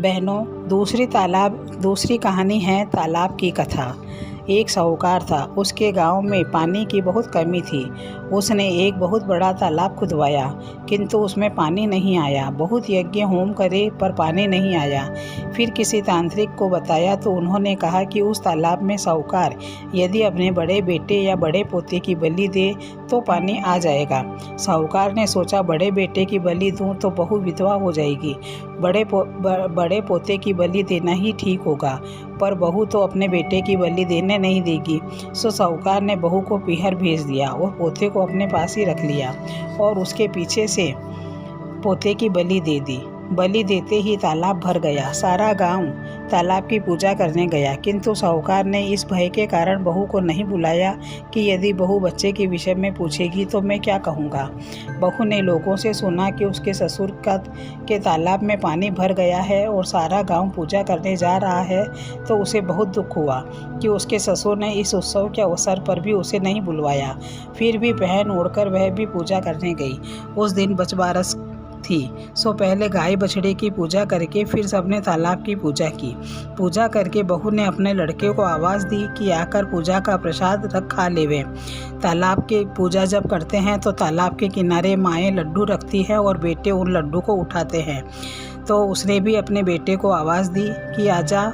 बहनों, दूसरी कहानी है तालाब की कथा। एक साहूकार था। उसके गांव में पानी की बहुत कमी थी। उसने एक बहुत बड़ा तालाब खुदवाया, किंतु उसमें पानी नहीं आया। बहुत यज्ञ होम करे पर पानी नहीं आया। फिर किसी तांत्रिक को बताया तो उन्होंने कहा कि उस तालाब में साहूकार यदि अपने बड़े बेटे या बड़े पोते की बलि दे तो पानी आ जाएगा। साहूकार ने सोचा, बड़े बेटे की बलि दूं तो बहू विधवा हो जाएगी। बड़े पोते की बलि देना ही ठीक होगा, पर बहू तो अपने बेटे की बलि देने नहीं देगी। सो साहूकार ने बहू को पीहर भेज दिया और पोते को अपने पास ही रख लिया और उसके पीछे से पोते की बलि दे दी। बलि देते ही तालाब भर गया। सारा गांव तालाब की पूजा करने गया, किंतु साहूकार ने इस भय के कारण बहू को नहीं बुलाया कि यदि बहू बच्चे के विषय में पूछेगी तो मैं क्या कहूँगा। बहू ने लोगों से सुना कि उसके ससुर के तालाब में पानी भर गया है और सारा गांव पूजा करने जा रहा है, तो उसे बहुत दुख हुआ कि उसके ससुर ने इस उत्सव के अवसर पर भी उसे नहीं बुलवाया। फिर भी पहन ओढ़कर वह भी पूजा करने गई। उस दिन बछबारस थी, सो पहले गाय बछड़े की पूजा करके फिर सबने तालाब की पूजा की। पूजा करके बहू ने अपने लड़के को आवाज़ दी कि आकर पूजा का प्रसाद रख खा लेवे। तालाब की पूजा जब करते हैं तो तालाब के किनारे माएँ लड्डू रखती है और बेटे उन लड्डू को उठाते हैं। तो उसने भी अपने बेटे को आवाज़ दी कि आजा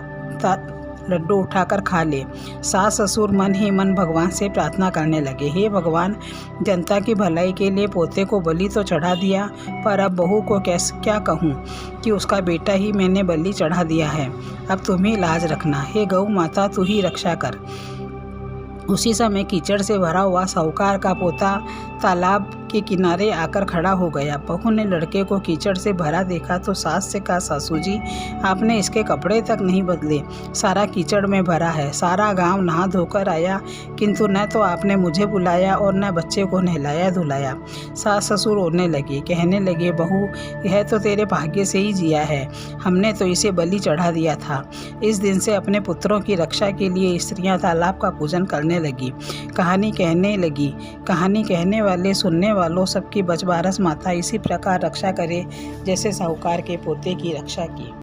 लड्डू उठाकर खा ले। सास ससुर मन ही मन भगवान से प्रार्थना करने लगे, हे भगवान, जनता की भलाई के लिए पोते को बलि तो चढ़ा दिया, पर अब बहू को क्या कहूँ कि उसका बेटा ही मैंने बलि चढ़ा दिया है। अब तुम ही लाज रखना, हे गौ माता, तू ही रक्षा कर। उसी समय कीचड़ से भरा हुआ साहूकार का पोता तालाब के किनारे आकर खड़ा हो गया। बहू ने लड़के को कीचड़ से भरा देखा तो सास से कहा, सासू जी, आपने इसके कपड़े तक नहीं बदले, सारा कीचड़ में भरा है। सारा गांव नहा धोकर आया, किंतु न तो आपने मुझे बुलाया और न बच्चे को नहलाया धुलाया। सास ससुर रोने लगे, कहने लगे, बहू, यह तो तेरे भाग्य से ही जिया है, हमने तो इसे बलि चढ़ा दिया था। इस दिन से अपने पुत्रों की रक्षा के लिए स्त्रियाँ तालाब का पूजन करने लगी। कहानी कहने वाले सुनने वालों सबकी बछबारस माता इसी प्रकार रक्षा करे जैसे साहूकार के पोते की रक्षा की।